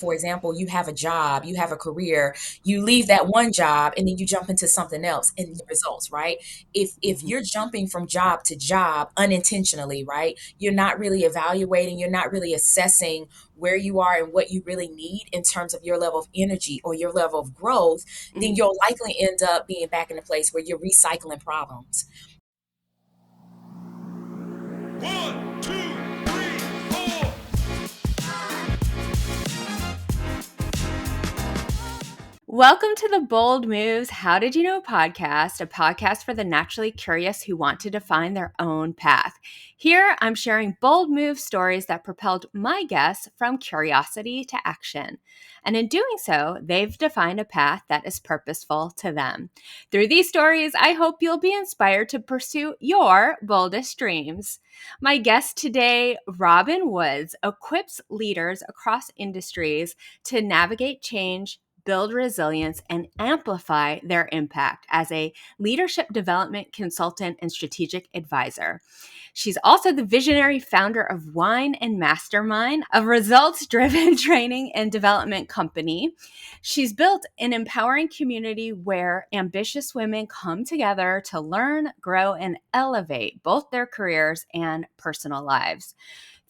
For example, you have a job, you have a career, you leave that one job and then you jump into something else and the results, right? If Mhm. you're jumping from job to job unintentionally, right? You're not really evaluating, you're not really assessing where you are and what you really need in terms of your level of energy or your level of growth, then Mhm. you'll likely end up being back in a place where you're recycling problems. One, two, three, four. Welcome to the Bold Moves How Did You Know podcast, a podcast for the naturally curious who want to define their own path. Here, I'm sharing bold move stories that propelled my guests from curiosity to action. And in doing so, they've defined a path that is purposeful to them. Through these stories, I hope you'll be inspired to pursue your boldest dreams. My guest today, Robyn Woods, equips leaders across industries to navigate change, build resilience, and amplify their impact as a leadership development consultant and strategic advisor. She's also the visionary founder of Wine Mastermind, a results driven training and development company. She's built an empowering community where ambitious women come together to learn, grow, and elevate both their careers and personal lives.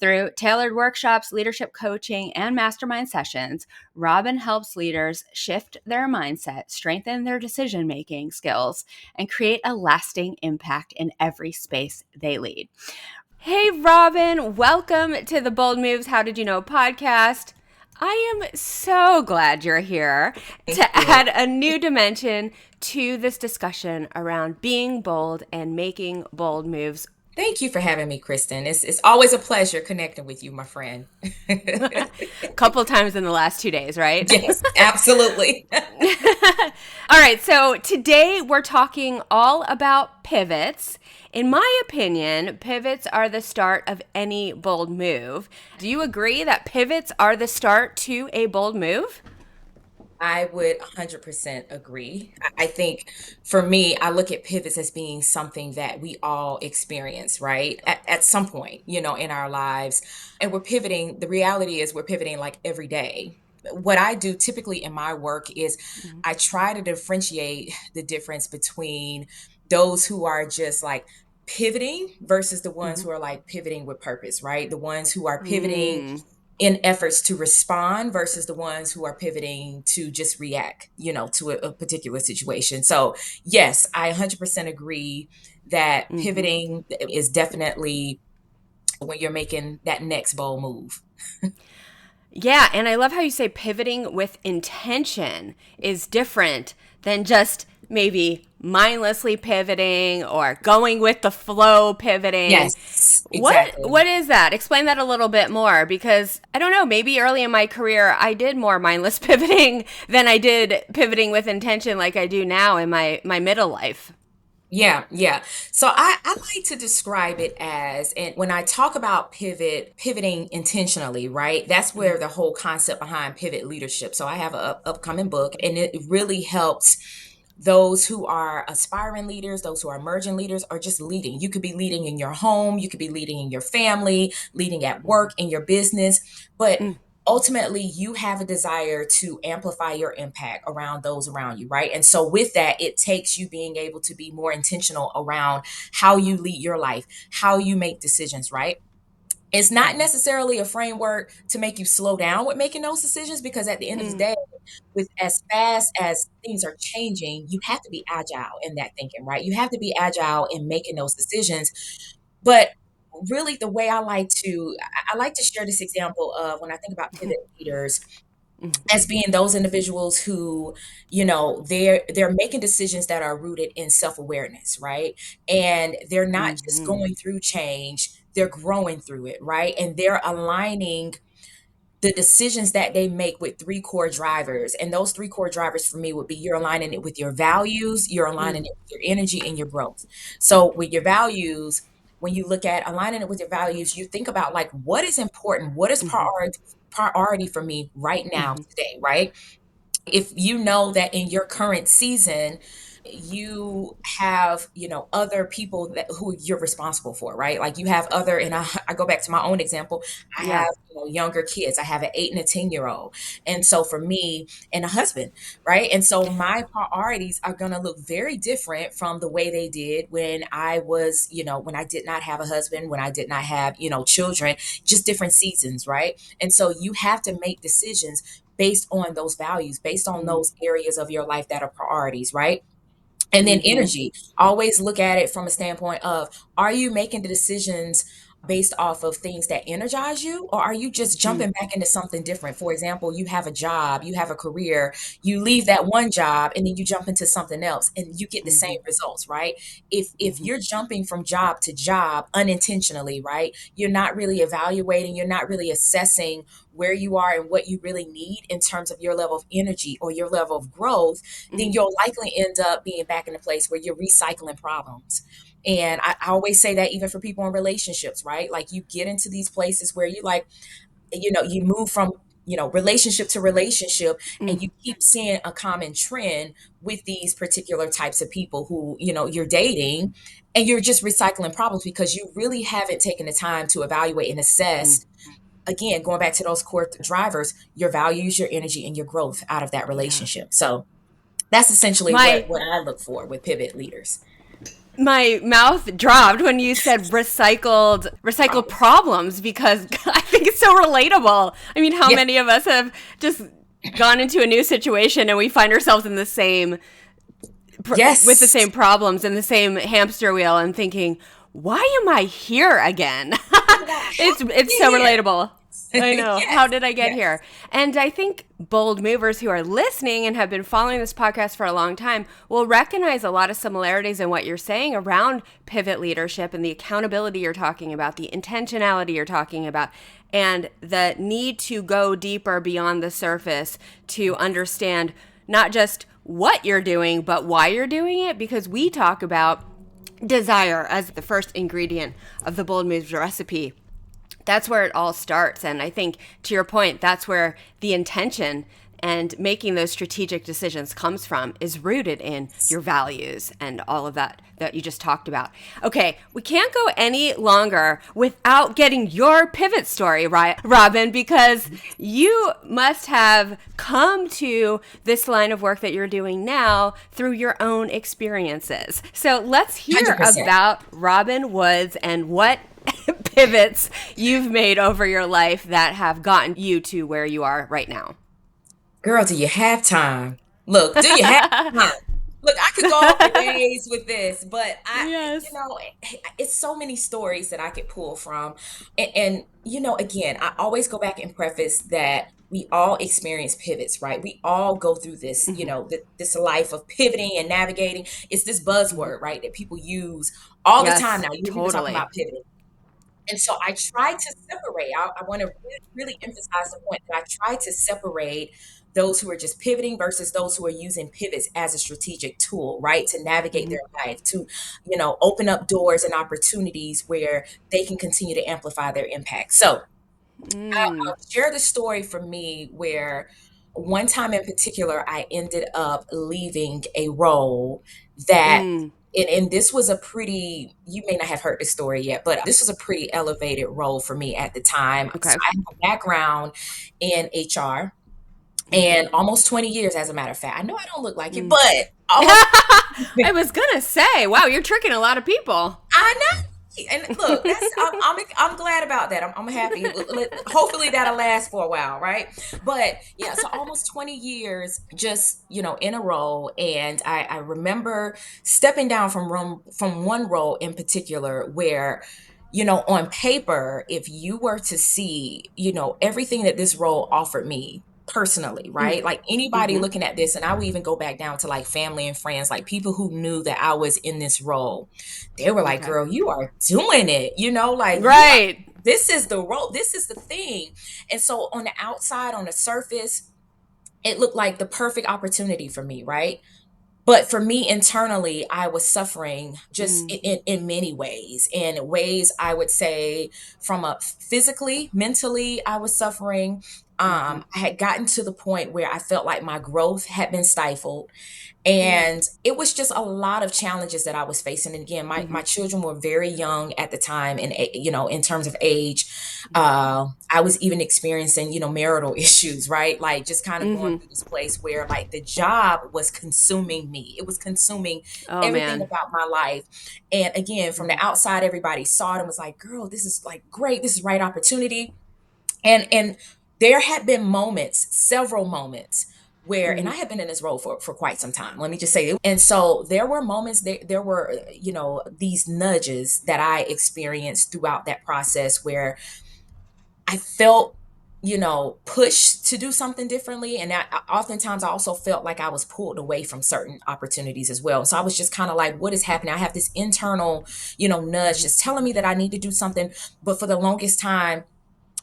Through tailored workshops, leadership coaching, and mastermind sessions, Robyn helps leaders shift their mindset, strengthen their decision making skills, and create a lasting impact in every space they lead. Hey, Robyn, welcome to the Bold Moves How Did You Know podcast. I am so glad you're here Thank to you. add a new dimension to this discussion around being bold and making bold moves. Thank you for having me, Kristen. It's always a pleasure connecting with you, my friend. A couple times in the last 2 days, right? Yes, absolutely. All right, so today we're talking all about pivots. In my opinion, pivots are the start of any bold move. Do you agree that pivots are the start to a bold move? I would 100% agree. I think for me, I look at pivots as being something that we all experience, right? At some point, in our lives. And we're pivoting. The reality is we're pivoting like every day. What I do typically in my work is Mhm. I try to differentiate the difference between those who are just like pivoting versus the ones Mhm. who are like pivoting with purpose, right? The ones who are pivoting Mm. in efforts to respond versus the ones who are pivoting to just react, to a particular situation. So, yes, I 100% agree that Mhm. pivoting is definitely when you're making that next bold move. Yeah, and I love how you say pivoting with intention is different than just maybe mindlessly pivoting or going with the flow pivoting. Yes, What exactly. is that? Explain that a little bit more because I don't know, maybe early in my career I did more mindless pivoting than I did pivoting with intention like I do now in my middle life. Yeah, yeah. So I like to describe it as, and when I talk about pivoting intentionally, right? That's where Mhm. the whole concept behind pivot leadership. So I have an upcoming book, and it really helps those who are aspiring leaders, those who are emerging leaders, or just leading. You could be leading in your home, you could be leading in your family, leading at work, in your business, but Mhm. ultimately you have a desire to amplify your impact around those around you, right? And so with that, it takes you being able to be more intentional around how you lead your life, how you make decisions, right? It's not Mhm. necessarily a framework to make you slow down with making those decisions, because at the end of the Mhm. day, with as fast as things are changing, you have to be agile in that thinking, right? You have to be agile in making those decisions. But really, the way I like to share this example of when I think about pivot leaders Mhm. as being those individuals who, they're making decisions that are rooted in self-awareness, right? And they're not just Mhm. going through change, they're growing through it, right? And they're aligning the decisions that they make with three core drivers. And those three core drivers for me would be you're aligning it with your values, you're aligning Mhm. it with your energy and your growth. So with your values, when you look at aligning it with your values, you think about like what is important, what is Mhm. priority for me right now, Mhm. today, right? If you know that in your current season, you have, other people that who you're responsible for, right? Like you have other, and I go back to my own example. I Yeah. have, younger kids. I have an 8 and a 10-year old. And so for me, and a husband, right? And so my priorities are going to look very different from the way they did when I was, when I did not have a husband, when I did not have, children, just different seasons, right? And so you have to make decisions based on those values, based on Mm. those areas of your life that are priorities, right? And then Mm-hmm. energy, always look at it from a standpoint of, are you making the decisions based off of things that energize you, or are you just Mm. jumping back into something different? For example, you have a job, you have a career, you leave that one job and then you jump into something else and you get the same Mm-hmm. results, right? If Mm-hmm. you're jumping from job to job unintentionally, right, you're not really evaluating, you're not really assessing where you are and what you really need in terms of your level of energy or your level of growth, then Mm. you'll likely end up being back in a place where you're recycling problems. And I always say that even for people in relationships, right? Like you get into these places where you like, you move from, relationship to relationship, and Mm. you keep seeing a common trend with these particular types of people who, you're dating, and you're just recycling problems because you really haven't taken the time to evaluate and Mm. assess, again, going back to those core drivers, your values, your energy, and your growth out of that Yeah. relationship. So that's essentially what My I look for with pivot leaders. my mouth dropped when you said recycled Problems. problems, because I think it's so relatable. I mean, how Yes. many of us have just gone into a new situation and we find ourselves in the same with the Yes. same problems and the same hamster wheel and thinking, why am I here again? How did I It's so get relatable. I here? know. How Yes. did I get Yes. here? And I think bold movers who are listening and have been following this podcast for a long time will recognize a lot of similarities in what you're saying around pivot leadership and the accountability you're talking about, the intentionality you're talking about, and the need to go deeper beyond the surface to understand not just what you're doing, but why you're doing it, because we talk about desire as the first ingredient of the bold moves recipe. That's where it all starts. And I think, to your point, that's where the intention and making those strategic decisions comes from, is rooted in your values and all of that you just talked about. Okay, we can't go any longer without getting your pivot story, right, Robyn, because you must have come to this line of work that you're doing now through your own experiences. So let's hear 100%. about Robyn Woods and what pivots you've made over your life that have gotten you to where you are right now. Girl, do you have time? Look, do you have time? Look, I could go for days with this, but Yes. it's so many stories that I could pull from. And again, I always go back and preface that we all experience pivots, right? We all go through this, Hmm. this life of pivoting and navigating. It's this Hmm. buzzword, right, that people use all the time Yes, now. You hear people talking totally. about pivoting. And so I try to separate. I want to really emphasize the point that I try to separate those who are just pivoting versus those who are using pivots as a strategic tool, right? To navigate Hmm. their life, to, open up doors and opportunities where they can continue to amplify their impact. So Mm. I'll share the story for me where one time in particular, I ended up leaving a role that, Mm. and this was a pretty, you may not have heard the story yet, but this was a pretty elevated role for me at the time. So Okay. I have a background in HR Mm-hmm. and almost 20 years, as a matter of fact. I know I don't look like it, Mm. but almost. I was gonna say, wow, you're tricking a lot of people. I know. And look, I'm glad about that. I'm happy. Hopefully that'll last for a while, right? But yeah, so almost 20 years just, in a row. And I remember stepping down from one role in particular where, on paper, if you were to see, everything that this role offered me personally, Mm. right? Like anybody Mm-hmm. looking at this, and I would even go back down to like family and friends, like people who knew that I was in this role, they were like, Okay. girl, you are doing it, like you are, Right. this is the role, this is the thing. And so on the outside, on the surface, it looked like the perfect opportunity for me, right? But for me internally, I was suffering just Mm. in many ways. In ways, I would say, from a physically, mentally, I was suffering. Mhm. I had gotten to the point where I felt like my growth had been stifled, Mm. and it was just a lot of challenges that I was facing. And again, my Mhm. children were very young at the time, and in terms of age, Mhm. I was even experiencing marital issues, right? Like just kind of going Mhm. through this place where like the job was consuming me. It was consuming Oh, everything man. about my life. And again, from the Mhm. outside, everybody saw it and was like, "Girl, this is like great. This is right opportunity." And there had been moments, several moments where, and Mhm. I had been in this role for quite some time, let me just say. And so there were moments, there were these nudges that I experienced throughout that process where I felt pushed to do something differently. And oftentimes I also felt like I was pulled away from certain opportunities as well. So I was just kind of like, what is happening? I have this internal nudge Mhm. just telling me that I need to do something. But for the longest time,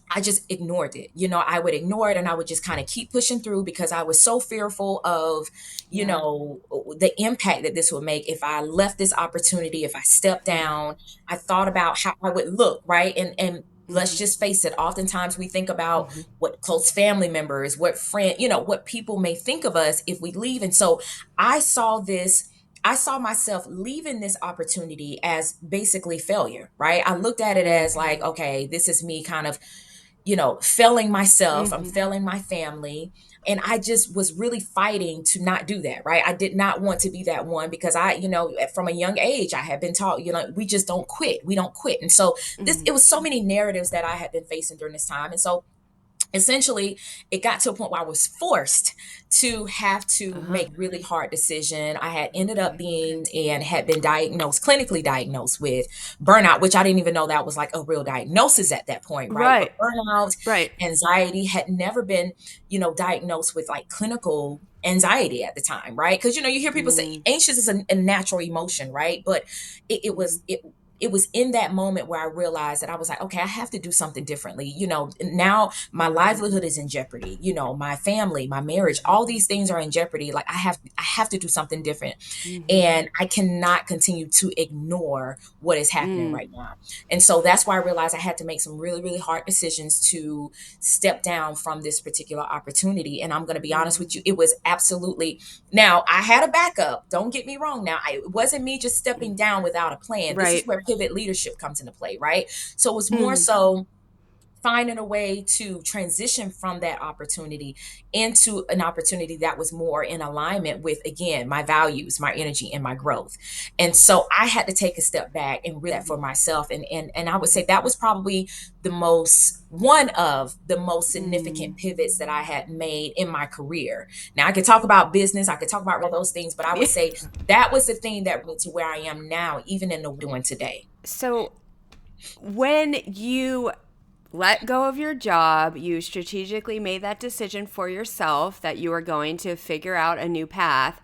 I just ignored it. I would ignore it and I would just kind of keep pushing through because I was so fearful of, Yeah. the impact that this would make if I left this opportunity, if I stepped Mhm. down. I thought about how I would look, right? And let's Mhm. just face it, oftentimes we think about Mhm. what close family members, what friend, what people may think of us if we leave. And so I saw this I saw myself leaving this opportunity as basically failure, right? I looked at it Mm. as like, okay, this is me kind of failing myself, I'm Mhm. failing my family. And I just was really fighting to not do that, right? I did not want to be that one because from a young age, I had been taught, we just don't quit. We don't quit. And so Mhm. it was so many narratives that I had been facing during this time. And so essentially it got to a point where I was forced to have to Uh-huh. make really hard decision. I had ended up Okay. being and had been clinically diagnosed with burnout, which I didn't even know that was like a real diagnosis at that point, right? But Right. burnout, Right. anxiety had never been diagnosed with like clinical anxiety at the time, right? Because you hear people say Mm. anxious is a natural emotion, right? But it Mhm. was it was in that moment where I realized that I was like, okay, I have to do something differently. Now my Mhm. livelihood is in jeopardy. My family, my marriage, Mhm. all these things are in jeopardy. Like I have to do something different. Mhm. And I cannot continue to ignore what is happening Mm. right now. And so that's why I realized I had to make some really, really hard decisions to step down from this particular opportunity. And I'm going to be honest Mhm. with you, it was absolutely, now I had a backup. Don't get me wrong. It wasn't me just stepping Mm. down without a plan. This is Right. where pivot leadership comes into play, right? So it was more Mhm. so finding a way to transition from that opportunity into an opportunity that was more in alignment with, again, my values, my energy, and my growth. And so I had to take a step back and really for Mhm. myself. And I would say Mhm. that was probably one of the most Mm. significant pivots that I had made in my career. Now I could talk about business, I could talk about all those things, but I would Yeah. say that was the thing that led me to where I am now, even in the doing today. So when you let go of your job, you strategically made that decision for yourself that you were going to figure out a new path.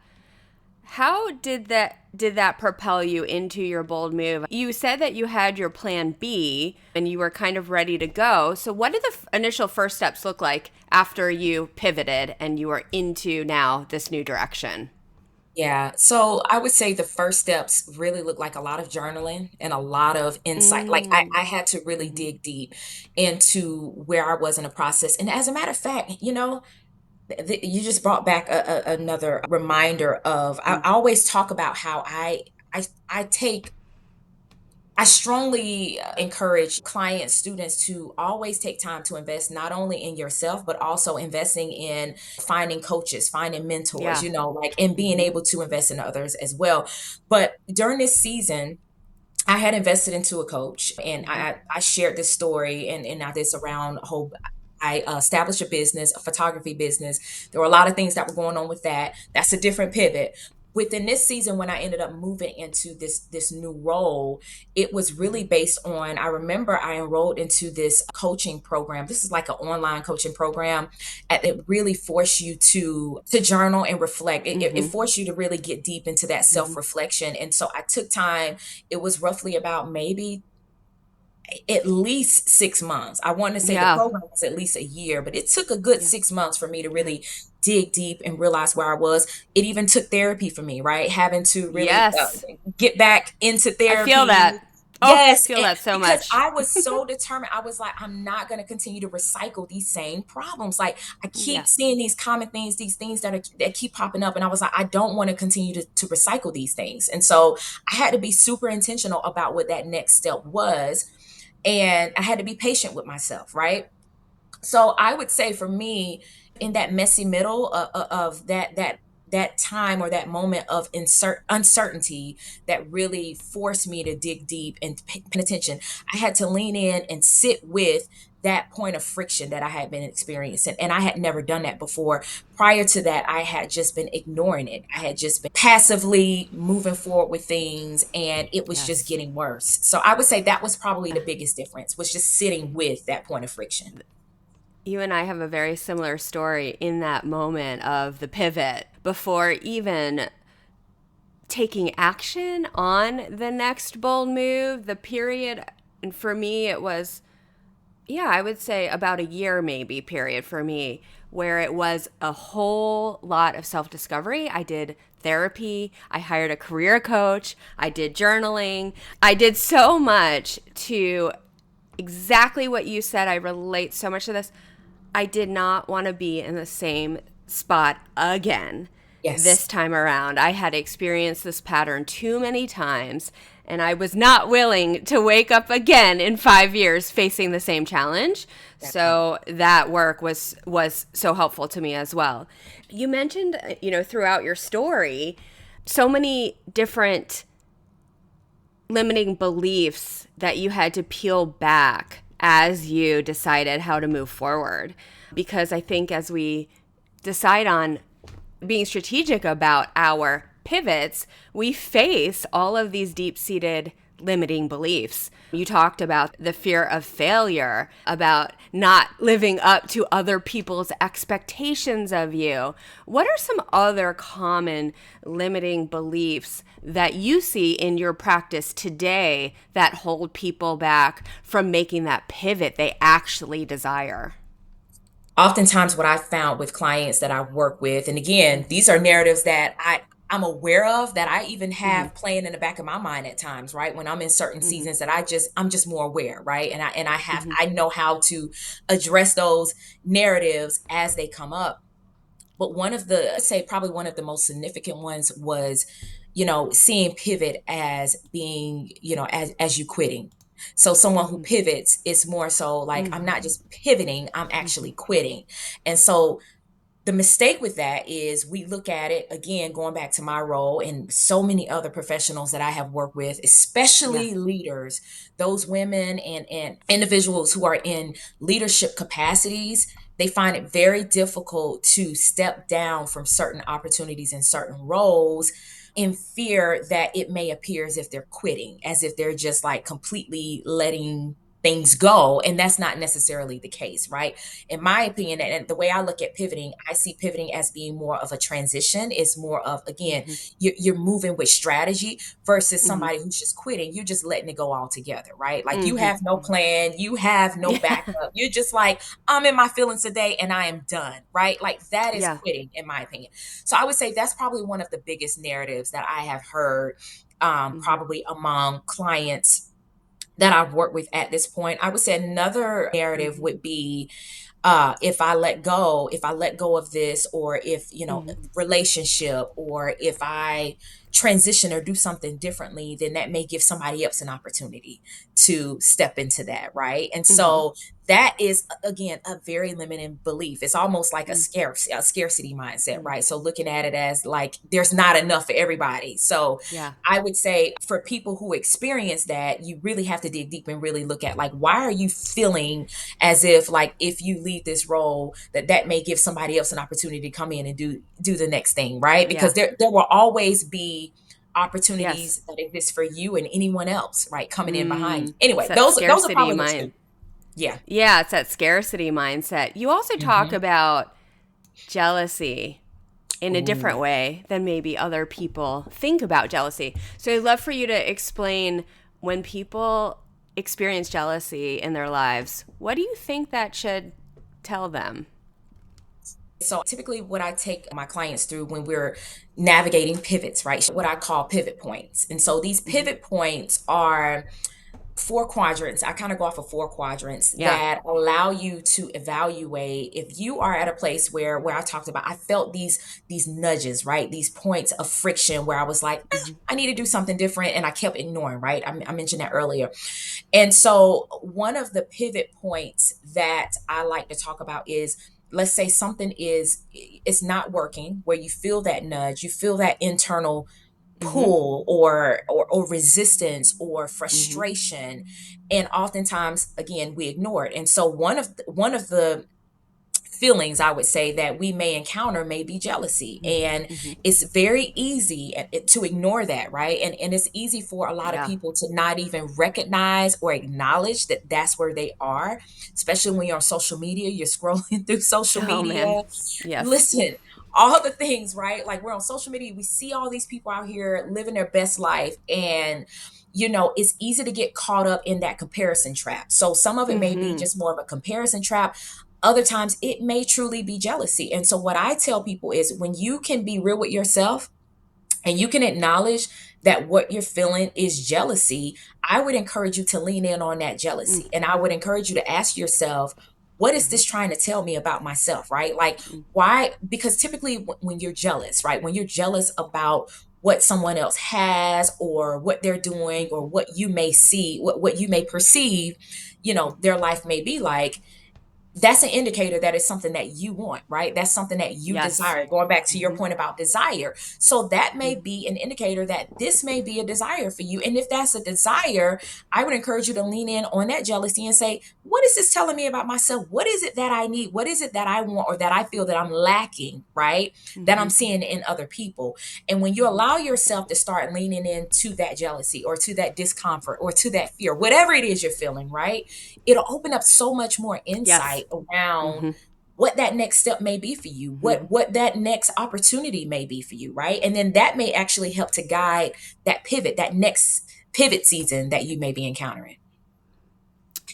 How did that propel you into your bold move? You said that you had your plan B and you were kind of ready to go. So what did the initial first steps look like after you pivoted and you are into now this new direction? Yeah. So I would say the first steps really look like a lot of journaling and a lot of insight. Like Mm. I had to really Mhm. dig deep into where I was in a process. And as a matter of fact, you just brought back another reminder of, I Mhm. always talk about how I, I take I strongly encourage clients, students to always take time to invest not only in yourself, but also investing in finding coaches, finding mentors, Yeah. like, and being Mhm. able to invest in others as well. But during this season, I had invested into a coach, and Mhm. I shared this story and now this around a whole. I established a business, a photography business. There were a lot of things that were going on with that. That's a different pivot. Within this season, when I ended up moving into this new role, it was really Mhm. based on. I remember I enrolled into this coaching program. This is like an online coaching program, and it really forced you to journal and reflect. It Mhm. forced you to really get deep into that self Mhm. reflection. And so I took time. It was roughly about maybe at least 6 months. I want to say the Yeah. program was at least a year, but it took a good Yeah. 6 months for me to Yeah. really dig deep and realize where I was. It even took therapy for me, right? Having to really Yes. get back into I feel therapy. that. Oh, Yes, feel and that so because much. I was so determined, I was like, I'm not going to continue to recycle these same problems. Like I keep Yes. seeing these common things, these things that keep popping up, and I was like, I don't want to continue to recycle these things. And so I had to be super intentional about what that next step was, and I had to be patient with myself, right? So I would say for me, in that messy middle of that time or that moment of uncertainty that really forced me to dig deep and pay attention, I had to lean in and sit with that point of friction that I had been experiencing. And I had never done that before. Prior to that, I had just been ignoring it. I had just been passively moving forward with things, and it was just Yes. getting worse. So I would say that was probably Yeah. the biggest difference, was just sitting with that point of friction. You and I have a very similar story in that moment of the pivot before even taking action on the next bold move. The period, and for me, it was, yeah, I would say about a year maybe period for me, where it was a whole lot of self discovery. I did therapy, I hired a career coach, I did journaling, I did so much to exactly what you said. I relate so much to this. I did not want to be in the same spot again Yes. this time around. I had experienced this pattern too many times, and I was not willing to wake up again in 5 years facing the same challenge. That part. So that work was so helpful to me as well. You mentioned, throughout your story, so many different limiting beliefs that you had to peel back as you decided how to move forward. Because I think as we decide on being strategic about our pivots, we face all of these deep seated limiting beliefs. You talked about the fear of failure, about not living up to other people's expectations of you. What are some other common limiting beliefs that you see in your practice today that hold people back from making that pivot they actually desire? Oftentimes what I found with clients that I work with, and again, Mm-hmm. these are narratives that I'm aware of, that I even Mm-hmm. have playing in the back of my mind at times, right? When I'm in certain Mm-hmm. seasons that I'm just more aware, right? Mm-hmm. I know how to address those narratives as they come up. But one of the, I'd say probably one of the most significant ones was, seeing pivot as being, as you quitting. So someone who Mm-hmm. pivots is more so like, I'm Mm-hmm. not just pivoting, I'm Mm-hmm. actually quitting. And so the mistake with that is we look at it again, going back to my role and so many other professionals that I have worked with, Yeah. especially leaders, those women and individuals who are in leadership capacities. They find it very difficult to step down from certain opportunities and certain roles in fear that it may appear as if they're quitting, as if they're just like completely letting things go. And that's not necessarily the case, right? In my opinion, and the way I look at pivoting, I see pivoting as being more of a transition. It's more of, again, Mm-hmm. you're moving with strategy versus Mm-hmm. somebody who's just quitting. You're just letting it go all together, right? Like you Mm-hmm. have no plan, you have no Yeah. backup. You're just like, I'm in my feelings today and I am done, right? Like that is Yeah. quitting, in my opinion. So I would say that's probably one of the biggest narratives that I have heard, Mm-hmm. probably among clients that I've worked with at this point. I would say another narrative Mm-hmm. would be, if I let go of this, or if, Mm-hmm. relationship, or if I transition or do something differently, then that may give somebody else an opportunity to step into that, right? And Mm-hmm. so that is again a very limiting belief. It's almost like a scarcity mindset, Mm-hmm. right? So looking at it as like there's not enough for everybody. So Yeah. I would say for people who experience that, you really have to dig deep and really look at, like, why are you feeling as if, like, if you leave this role, that may give somebody else an opportunity to come in and do the next thing, right? Because Yeah. there will always be Yes. opportunities that exist for you and anyone else, right, coming in behind you. It's Anyway, that those are scarcity probably the mind. two. Yeah. Yeah, it's that scarcity mindset. You also talk Hmm. about jealousy in a different Ooh. way than maybe other people think about jealousy. So I'd love for you to explain, when people experience jealousy in their lives, what do you think that should tell them? So typically what I take my clients through when we're navigating pivots, right? What I call pivot points. And so these Mm-hmm. pivot points are 4 quadrants. I kind of go off of 4 quadrants Yeah. that allow you to evaluate if you are at a place where I talked about I felt these nudges, right? These points of friction where I was like, Hmm. I need to do something different, and I kept ignoring, right? I mentioned that earlier. And so one of the pivot points that I like to talk about is, let's say something is it's not working, where you feel that nudge, you feel that internal Hmm. pull or resistance or Hmm. frustration, and oftentimes again we ignore it. And so one of the feelings I would say that we may encounter may be jealousy, and Hmm. it's very easy to ignore that, right? And it's easy for a lot of Yeah. people to not even recognize or acknowledge that that's where they are, especially when you're on social media, you're scrolling through social Oh man. media. Yes. Listen, all the things, right? Like, we're on social media, we see all these people out here living their best life, and it's easy to get caught up in that comparison trap. So some of it may be Hmm. just more of a comparison trap. Other times it may truly be jealousy. And so what I tell people is, when you can be real with yourself and you can acknowledge that what you're feeling is jealousy, I would encourage you to lean in on that jealousy. And I would encourage you to ask yourself, what is Hmm. this trying to tell me about myself, right? Like, why? Because typically when you're jealous, right? When you're jealous about what someone else has or what they're doing or what you may see, what you may perceive, their life may be like, that's an indicator that it's something that you want, right? That's something that you Yes. desire. Going back to your Hmm. point about desire. So that may Hmm. be an indicator that this may be a desire for you. And if that's a desire, I would encourage you to lean in on that jealousy and say, what is this telling me about myself? What is it that I need? What is it that I want or that I feel that I'm lacking, right? That I'm Hmm. seeing in other people. And when you Hmm. allow yourself to start leaning into that jealousy or to that discomfort or to that fear, whatever it is you're feeling, right? It'll open up so much more Yes. insight around Hmm. what that next step may be for you, what Hmm. what that next opportunity may be for you, right? And then that may actually help to guide that pivot, that next pivot season that you may be encountering.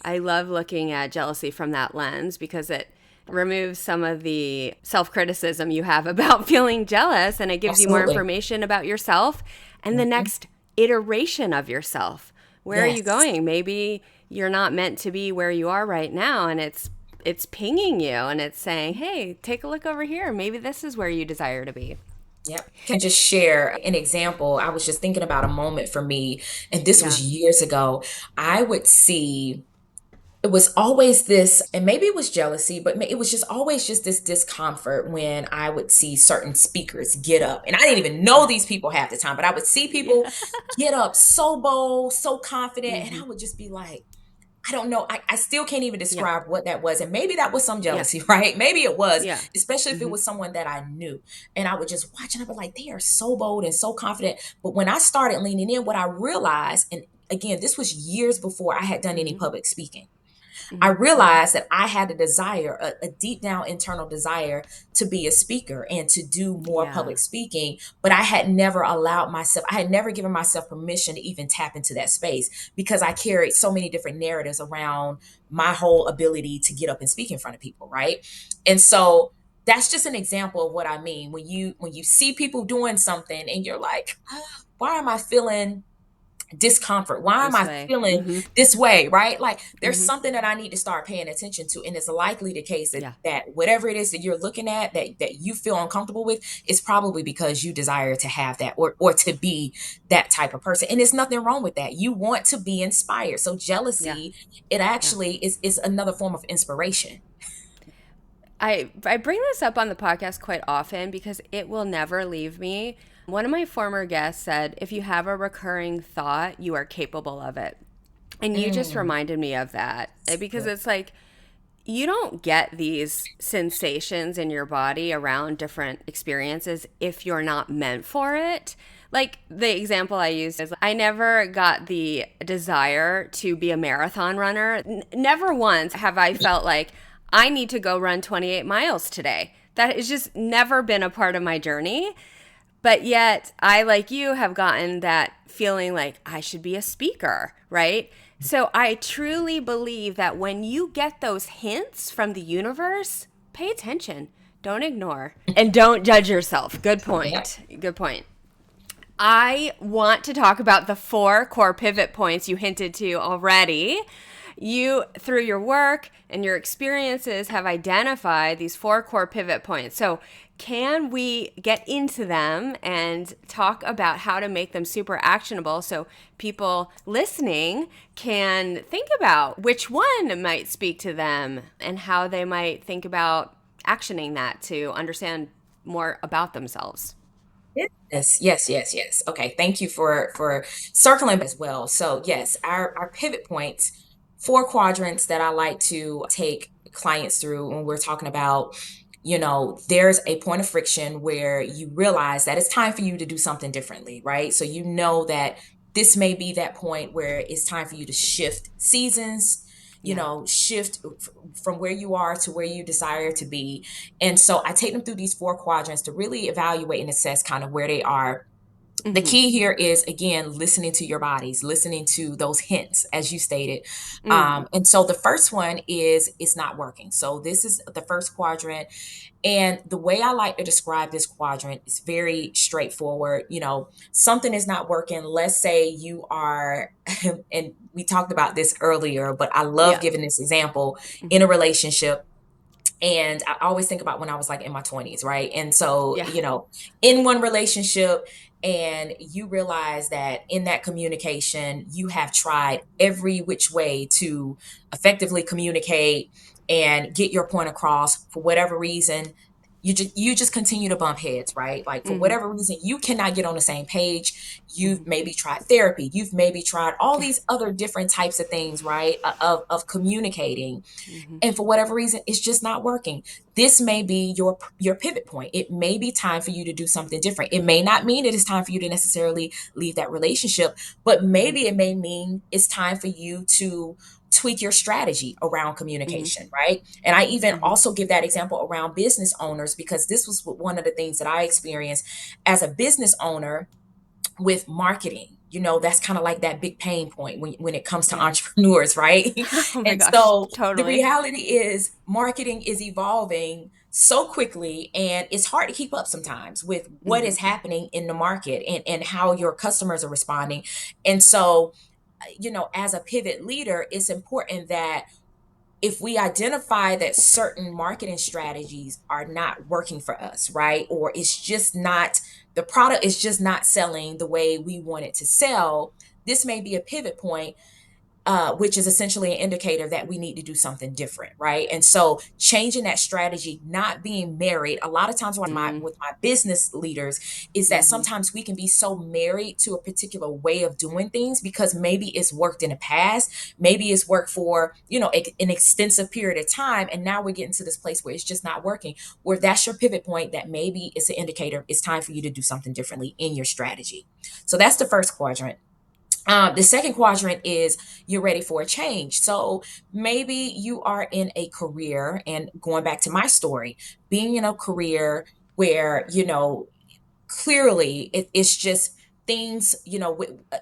I love looking at jealousy from that lens because it removes some of the self criticism you have about feeling jealous, and it gives you more Absolutely. information about yourself and the Mhm. next iteration of yourself. Where are you Yes. going? Maybe you're not meant to be where you are right now, and it's pinging you and it's saying, "Hey, take a look over here. Maybe this is where you desire to be." Yep. Can I just share an example? I was just thinking about a moment for me, and this was Yeah. years ago. I would see it was always this, and maybe it was jealousy, but it was just always just this discomfort when I would see certain speakers get up. And I didn't even know these people half the time, but I would see people Yeah. get up so bold, so confident, and Hmm. I would just be like, I don't know. I still can't even Yeah. describe what that was. And maybe that was some Yeah. jealousy, right? Maybe it was, Yeah. especially if it Hmm. was someone that I knew. And I would just watch and I'd be like, they are so bold and so confident. But when I started leaning in, what I realized, and again, this was years before I had done any Hmm. public speaking, I Hmm. realized that I had a desire, a deep down internal desire to be a speaker and to do more Yeah. public speaking, but I had never allowed myself, I had never given myself permission to even tap into that space because I carried so many different narratives around my whole ability to get up and speak in front of people, right? And so that's just an example of what I mean when you see people doing something and you're like, "Ah, why am I feeling discomfort? Why am This I way. feeling Hmm. this way?" Right? Like, there's Hmm. something that I need to start paying attention to. And it's likely the case that Yeah. whatever it is that you're looking at that you feel uncomfortable with is probably because you desire to have that or to be that type of person. And there's nothing wrong with that. You want to be inspired. So Yeah. jealousy, it Yeah. actually is another form of inspiration. I bring this up on the podcast quite often because it will never leave me. One of my former guests said, if you have a recurring thought, you are capable of it. And you just Mm, reminded me of that because good. it's like you don't get these sensations in your body around different experiences if you're not meant for it. Like the example I used is I never got the desire to be a marathon runner. Never once have I felt like I need to go run 28 miles today. That has just never been a part of my journey. But yet, I, like you, have gotten that feeling like I should be a speaker, right? So I truly believe that when you get those hints from the universe, pay attention. Don't ignore and don't judge yourself. Good Yep. point. Good point. I want to talk about the 4 core pivot points you hinted to already. You, through your work and your experiences, have identified these 4 core pivot points. So, can we get into them and talk about how to make them super actionable so people listening can think about which one might speak to them and how they might think about actioning that to understand more about themselves? Yes, yes, yes, yes. Okay, thank you for circling as well. So yes, our pivot points, 4 quadrants that I like to take clients through when we're talking about, there's a point of friction where you realize that it's time for you to do something differently, right? So you know that this may be that point where it's time for you to shift seasons, Yeah. shift from where you are to where you desire to be. And so I take them through these 4 quadrants to really evaluate and assess kind of where they are. The Mm-hmm. key here is, again, listening to your bodies, listening to those hints, as you stated. Mm. And so the first one is it's not working. So this is the first quadrant. And the way I like to describe this quadrant is very straightforward. Something is not working. Let's say you are, and we talked about this earlier, but I love Yeah. giving this example in Mm-hmm. a relationship. And I always think about when I was like in my 20s, right? And so, Yeah. in one relationship, and you realize that in that communication, you have tried every which way to effectively communicate and get your point across. For whatever reason, you just continue to bump heads, right? Like for Mm-hmm. whatever reason, you cannot get on the same page. You've Mm-hmm. maybe tried therapy, you've maybe tried all these other different types of things, right? Of communicating, Mm-hmm. and for whatever reason it's just not working. This may be your pivot point. It may be time for you to do something different. It may not mean it is time for you to necessarily leave that relationship, but Mm-hmm. maybe it may mean it's time for you to tweak your strategy around communication, right? And I even Mm-hmm. also give that example around business owners, because this was one of the things that I experienced as a business owner with marketing. That's kind of like that big pain point when it comes to Yeah. entrepreneurs, right? Oh my And gosh. so the Totally. reality is marketing is evolving so quickly, and it's hard to keep up sometimes with what Mm-hmm. is happening in the market, and how your customers are responding. And so, as a pivot leader, it's important that if we identify that certain marketing strategies are not working for us, right? Or it's just not, the product is just not selling the way we want it to sell, this may be a pivot point, which is essentially an indicator that we need to do something different, right? And so changing that strategy, not being married. A lot of times with my business leaders is that Mm-hmm. sometimes we can be so married to a particular way of doing things because maybe it's worked in the past, maybe it's worked for an extensive period of time, and now we're getting to this place where it's just not working. Where that's your pivot point, that maybe it's an indicator it's time for you to do something differently in your strategy. So that's the first quadrant. The second quadrant is you're ready for a change. So maybe you are in a career, and going back to my story, being in a career where, clearly it's just things,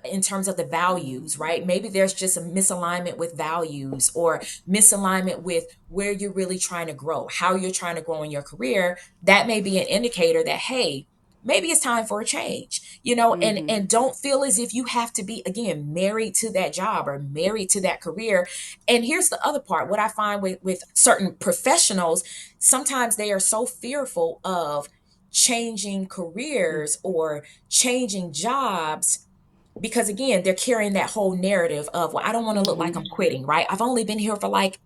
in terms of the values, right? Maybe there's just a misalignment with values, or misalignment with where you're really trying to grow, how you're trying to grow in your career. That may be an indicator that, hey, maybe it's time for a change, and Mm-hmm. don't feel as if you have to be, again, married to that job or married to that career. And here's the other part. What I find with certain professionals, sometimes they are so fearful of changing careers or changing jobs, because again, they're carrying that whole narrative of, well, I don't want to look like Mm-hmm. I'm quitting, right? I've only been here for like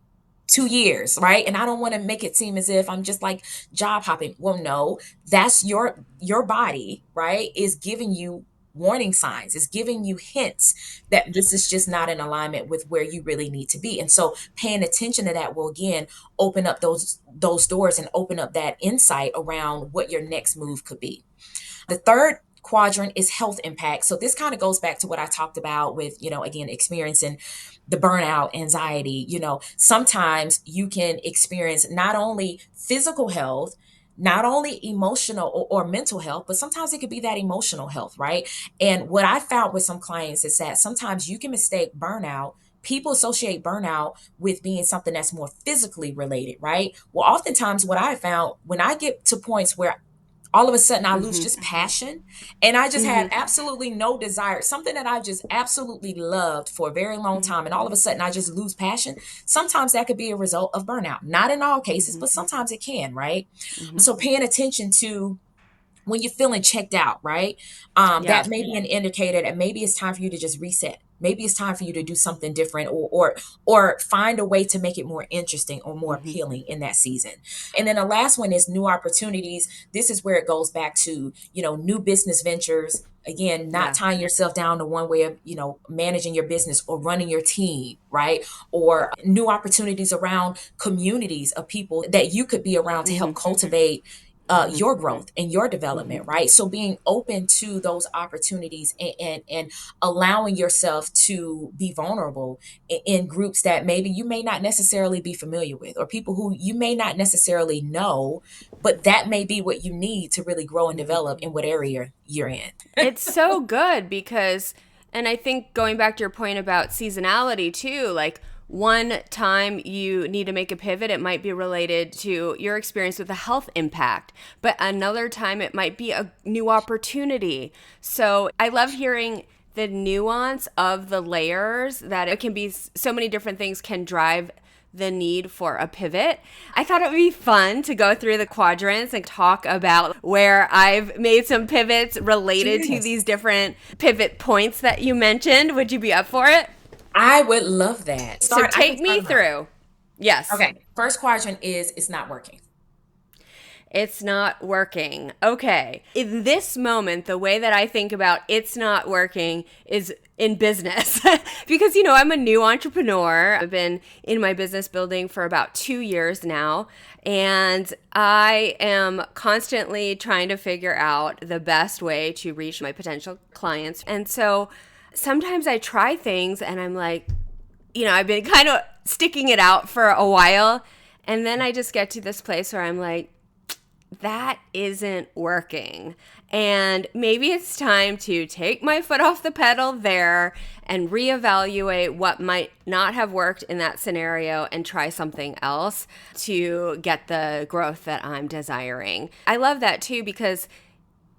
2 years, right? And I don't want to make it seem as if I'm just like job hopping. Well, no, that's your body, right? Is giving you warning signs, is giving you hints that this is just not in alignment with where you really need to be. And so paying attention to that will, again, open up those doors and open up that insight around what your next move could be. The third quadrant is health impact. So this kind of goes back to what I talked about with, again, experiencing the burnout, anxiety. Sometimes you can experience not only physical health, not only emotional or mental health, but sometimes it could be that emotional health, right? And what I found with some clients is that sometimes you can mistake burnout. People associate burnout with being something that's more physically related, right? Well, oftentimes what I found when I get to points where all of a sudden I lose Mhm. just passion, and I just have Mhm. absolutely no desire, something that I just absolutely loved for a very long Mhm. time, and all of a sudden I just lose passion. Sometimes that could be a result of burnout. Not in all cases, Mhm. but sometimes it can, right? Mhm. So paying attention to when you're feeling checked out, right? Yeah. That may be an indicator that maybe it's time for you to just reset. Maybe it's time for you to do something different, or find a way to make it more interesting or more Mhm. appealing in that season. And then the last one is new opportunities. This is where it goes back to, new business ventures. Again, not Yeah. tying yourself down to one way of, managing your business or running your team, right? Or new opportunities around communities of people that you could be around to help Mhm. cultivate Mhm. your growth and your Mhm. development, right? So being open to those opportunities, and allowing yourself to be vulnerable in groups that maybe you may not necessarily be familiar with, or people who you may not necessarily know, but that may be what you need to really grow and Mhm. develop in what area you're in. It's so good because, and I think going back to your point about seasonality too, like one time you need to make a pivot, it might be related to your experience with a health impact, but another time it might be a new opportunity. So I love hearing the nuance of the layers that it can be so many different things can drive the need for a pivot. I thought it would be fun to go through the quadrants and talk about where I've made some pivots related to these Yes. different pivot points that you mentioned. Would you be up for it? I would love that. So I can take start me them out. through. Yes. Okay. First quadrant is it's not working. It's not working. Okay. In this moment, the way that I think about it's not working is in business because, I'm a new entrepreneur. I've been in my business building for about 2 years now. And I am constantly trying to figure out the best way to reach my potential clients. And so sometimes I try things and I'm like, I've been kind of sticking it out for a while. And then I just get to this place where I'm like, that isn't working. And maybe it's time to take my foot off the pedal there and reevaluate what might not have worked in that scenario and try something else to get the growth that I'm desiring. I love that too because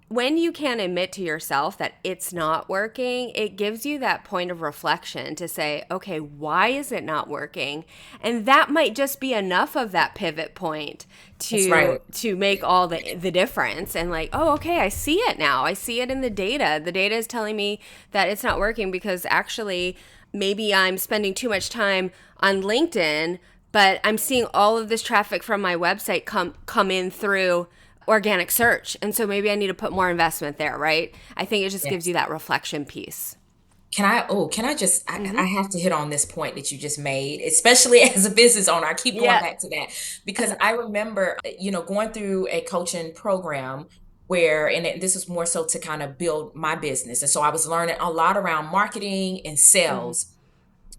when you can admit to yourself that it's not working, it gives you that point of reflection to say, okay, why is it not working? And that might just be enough of that pivot point That's to right. make all the difference and like, oh, okay, I see it now. I see it in the data. The data is telling me that it's not working because actually maybe I'm spending too much time on LinkedIn, but I'm seeing all of this traffic from my website come in through organic search. And so maybe I need to put more investment there, right? I think it just gives you Yes. that reflection piece. I have to hit on this point that you just made, especially as a business owner. I keep going Yeah. back to that because I remember, going through a coaching program where, this was more so to kind of build my business. And so I was learning a lot around marketing and Hmm. sales.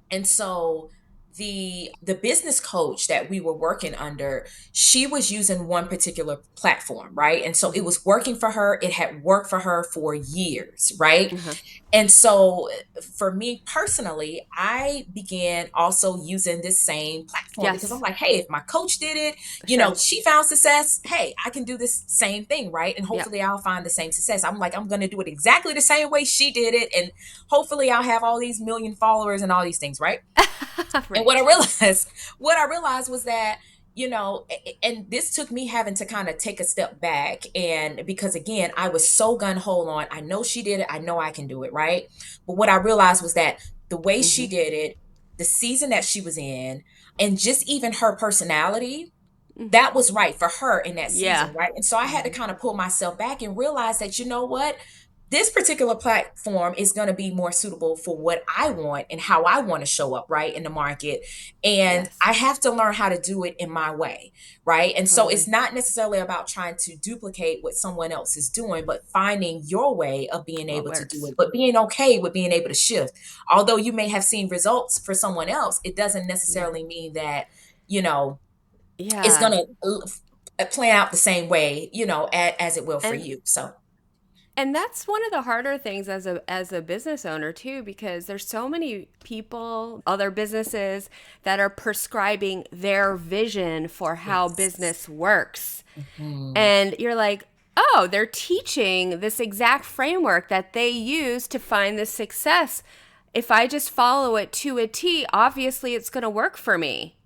And so the business coach that we were working under, she was using one particular platform, right? And so it Hmm. was working for her. It had worked for her for years, right? Uh-huh. And so for me personally, I began also using this same platform because I'm Yes, like, hey, if my coach did it, sure. she found success. Hey, I can do this same thing, right? And Yep. hopefully I'll find the same success. I'm like, I'm going to do it exactly the same way she did it. And hopefully I'll have all these million followers and all these things, right? And what I Right. realized, what I realized was that, and this took me having to kind of take a step back. And because again, I was so gun ho on, I know she did it, I know I can do it, right? But what I realized was that the way Hmm. she did it, the season that she was in, and just even her personality, that was right for her in that Yeah. season, right? And so I had to Hmm. kind of pull myself back and realize that, you know what? This particular platform is going to be more suitable for what I want and how I want to show up, right, in the market. And Yes, I have to learn how to do it in my way, right? And so it's totally. not necessarily about trying to duplicate what someone else is doing, but finding your way of being What able to do works? it, but being okay with being able to shift. Although you may have seen results for someone else, it doesn't Yeah. necessarily mean that, you know, it's Yeah. gonna play out the same way, as it will for And you. So that's one of the harder things as a business owner too, because there's so many people, other businesses that are prescribing their vision for how yes. business works. Mhm. And you're like, oh, they're teaching this exact framework that they use to find this success. If I just follow it to a T, obviously it's going to work for me.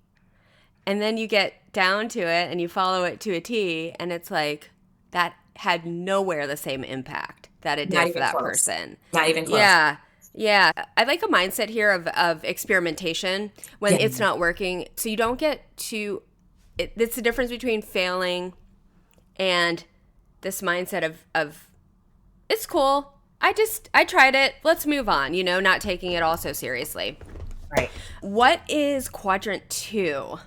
And then you get down to it and you follow it to a T, and it's like that had nowhere the same impact that it Not did for even that close. person. Not even close. Yeah. Yeah. I like a mindset here of experimentation when Yeah. it's not working. So you don't get to, it's the difference between failing and this mindset of it's cool. I tried it. Let's move on, not taking it all so seriously. Right. What is quadrant 2?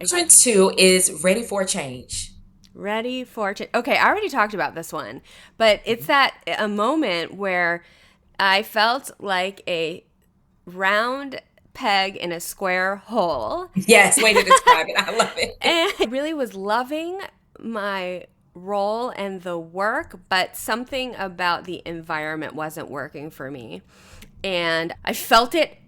Trend two is ready for a change. Ready for change. Okay, I already talked about this one, but it's that a moment where I felt like a round peg in a square hole. Yes, way to describe it. I love it. And I really was loving my role and the work, but something about the environment wasn't working for me. And I felt it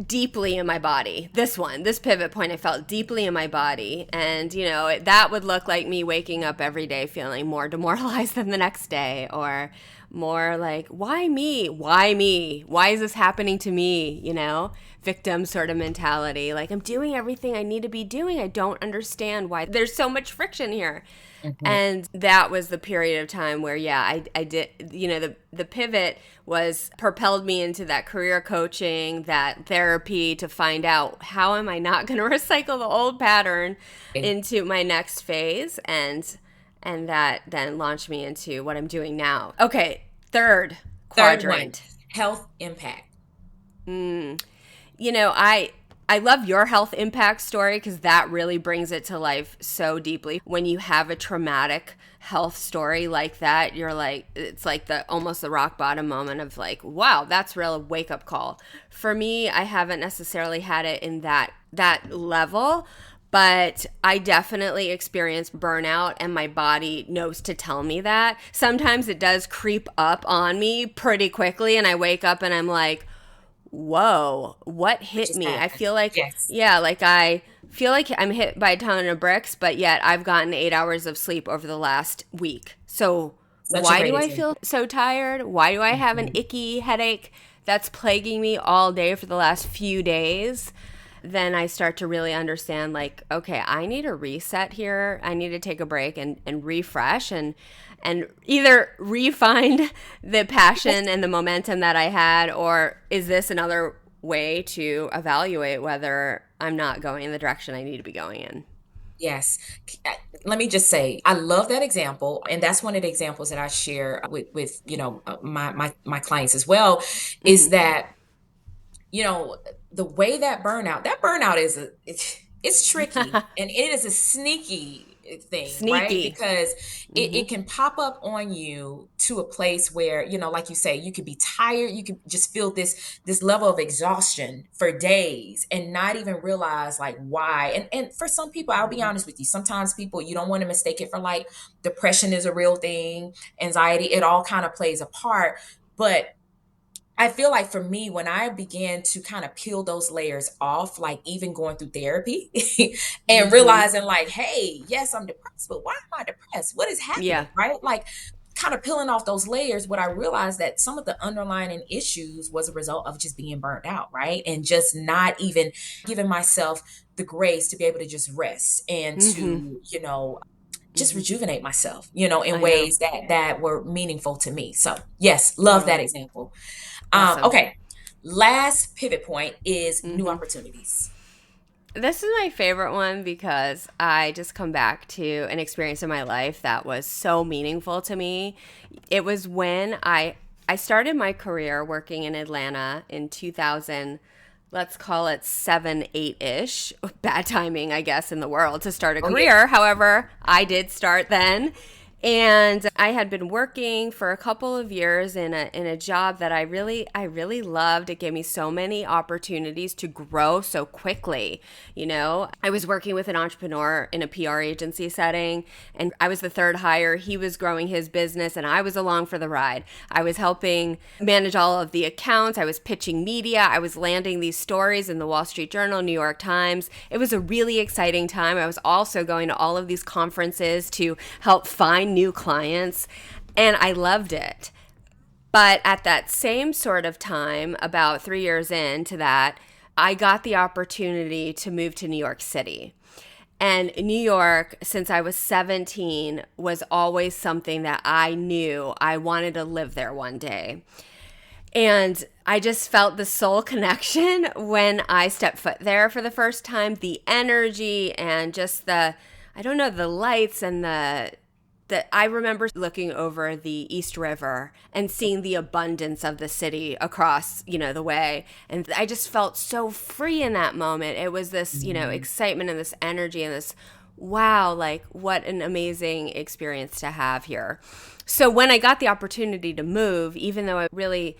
deeply in my body. This pivot point, I felt deeply in my body. And, that would look like me waking up every day feeling more demoralized than the next day, or more like, why me? Why me? Why is this happening to me? Victim sort of mentality. Like, I'm doing everything I need to be doing. I don't understand why there's so much friction here. Mhm. And that was the period of time where, I did, the pivot was propelled me into that career coaching, that therapy to find out how am I not going to recycle the old pattern into my next phase. And that then launched me into what I'm doing now. Okay, third Third one, quadrant. health impact. I love your health impact story because that really brings it to life so deeply. When you have a traumatic health story like that, you're like, it's like almost the rock bottom moment of like, wow, that's real wake up call. For me, I haven't necessarily had it in that level, but I definitely experienced burnout, and my body knows to tell me that. Sometimes it does creep up on me pretty quickly, and I wake up and I'm like, whoa, what What hit just me? I happened? feel like, Yes. I feel like I'm hit by a ton of bricks, but yet I've gotten 8 hours of sleep over the last week. So Such a why great do I feel example. so tired? Why do I have an Mhm. icky headache that's plaguing me all day for the last few days? Then I start to really understand, like, okay, I need a reset here. I need to take a break and refresh and either re-find the passion and the momentum that I had, or is this another way to evaluate whether I'm not going in the direction I need to be going in? Yes. Let me just say, I love that example, and that's one of the examples that I share with my clients as well. Is Mm-hmm. that you know the way that burnout is it's tricky, and it is a sneaky thing, right? Sneaky. Because it Mm-hmm. can pop up on you to a place where, like you say, you could be tired, you could just feel this level of exhaustion for days and not even realize like why. And for some people, I'll be honest with you, sometimes people, you don't want to mistake it for like depression is a real thing, anxiety, it all kind of plays a part. But I feel like for me, when I began to kind of peel those layers off, like even going through therapy and Mm-hmm. realizing, like, hey, yes, I'm depressed, but why am I depressed? What is Yeah. happening? Right? Like, kind of peeling off those layers, what I realized that some of the underlying issues was a result of just being burnt out, right? And just not even giving myself the grace to be able to just rest and Mm-hmm. to, just Mm-hmm. rejuvenate myself, in I know. ways that were meaningful to me. So, yes, love that Totally. example. Awesome. Okay. Last pivot point is new Mm-hmm. opportunities. This is my favorite one because I just come back to an experience in my life that was so meaningful to me. It was when I started my career working in Atlanta in 2000, let's call it 7, 8-ish. Bad timing, I guess, in the world to start a Oh yeah. career. However, I did start then. And I had been working for a couple of years in a job that I really loved. It gave me so many opportunities to grow so quickly. I was working with an entrepreneur in a PR agency setting, and I was the third hire. He was growing his business, and I was along for the ride. I was helping manage all of the accounts. I was pitching media. I was landing these stories in the Wall Street Journal, New York Times. It was a really exciting time. I was also going to all of these conferences to help find new clients, and I loved it. But at that same sort of time, about 3 years into that, I got the opportunity to move to New York City. And New York, since I was 17, was always something that I knew I wanted to live there one day. And I just felt the soul connection when I stepped foot there for the first time. The energy and just I don't know, the lights and I remember looking over the East River and seeing the abundance of the city across, the way. And I just felt so free in that moment. It was this, Mhm. excitement and this energy and this, wow, like what an amazing experience to have here. So when I got the opportunity to move, even though I really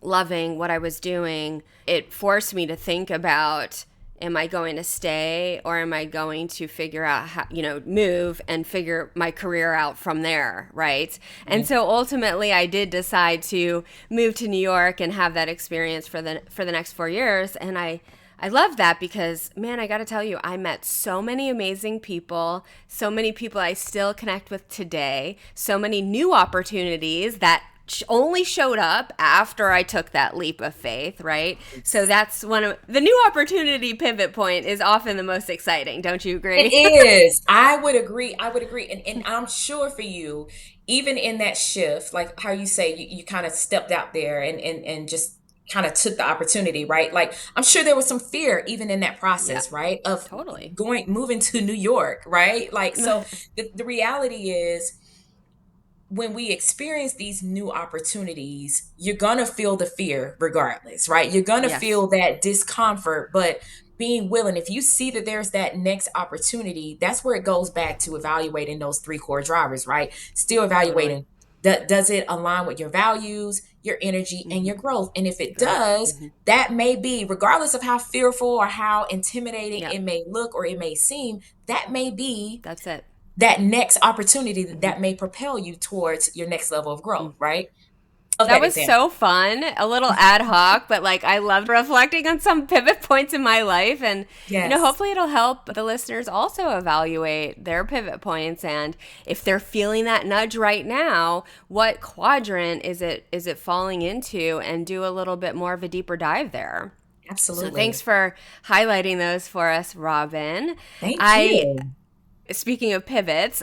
loving what I was doing, it forced me to think about, am I going to stay or am I going to figure out how, move and figure my career out from there, right? And Right. so ultimately I did decide to move to New York and have that experience for the next 4 years, and I love that because, man, I got to tell you, I met so many amazing people, so many people I still connect with today, so many new opportunities that only showed up after I took that leap of faith, right? So that's one of the new opportunity pivot point is often the most exciting. Don't you It agree? is. I would agree. I would agree. And I'm sure for you, even in that shift, like how you say you kind of stepped out there and just kind of took the opportunity, right? Like I'm sure there was some fear even in that Yeah, process, right? Of totally. moving to New York, right? Like so the reality is when we experience these new opportunities, you're going to feel the fear regardless, right? You're going to Yes, feel that discomfort, but being willing, if you see that there's that next opportunity, that's where it goes back to evaluating those three core drivers, right? Still totally. evaluating, does it align with your values, your energy, and Hmm. your growth? And if it Growth. does, Hmm. that may be, regardless of how fearful or how intimidating Yeah, it may look or it may seem, that may be that's it. that next opportunity Hmm. that may propel you towards your next level of growth, right? Of That that was example. so fun. A little ad hoc, but like I loved reflecting on some pivot points in my life. And, Yes, hopefully it'll help the listeners also evaluate their pivot points. And if they're feeling that nudge right now, what quadrant is it falling into, and do a little bit more of a deeper dive there. So thanks absolutely. for highlighting those for us, Robyn. Thank I you. Speaking of pivots,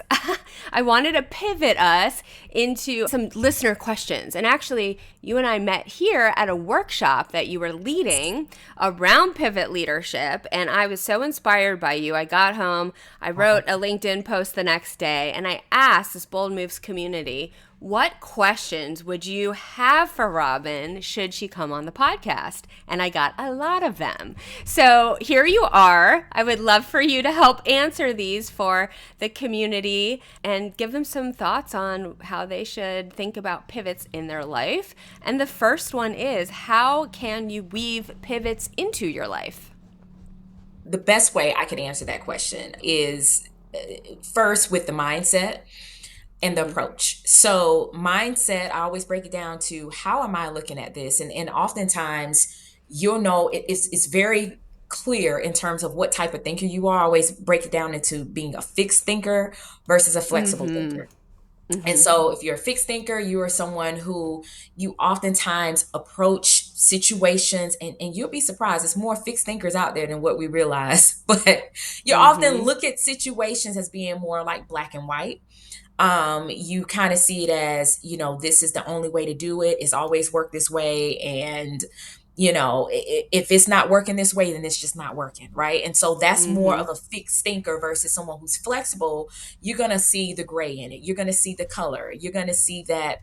I wanted to pivot us into some listener questions. And actually, you and I met here at a workshop that you were leading around pivot leadership. And I was so inspired by you. I got home, I wrote a LinkedIn post the next day, and I asked this Bold Moves community, what questions would you have for Robyn should she come on the podcast? And I got a lot of them. So here you are. I would love for you to help answer these for the community and give them some thoughts on how they should think about pivots in their life. And the first one is, how can you weave pivots into your life? The best way I can answer that question is first with the mindset and the Mm-hmm. approach. So, mindset, I always break it down to how am I looking at this? And oftentimes, you'll know it's very clear in terms of what type of thinker you are. I always break it down into being a fixed thinker versus a flexible Mm-hmm. thinker. And Mm-hmm. so, if you're a fixed thinker, you are someone who you oftentimes approach situations, and you'll be surprised. There's more fixed thinkers out there than what we realize. But you often Mm-hmm. look at situations as being more like black and white. You kind of see it as, this is the only way to do it. It's always worked this way. And, if it's not working this way, then it's just not working. Right. And so that's more Mm-hmm. of a fixed thinker versus someone who's flexible. You're going to see the gray in it. You're going to see the color. You're going to see that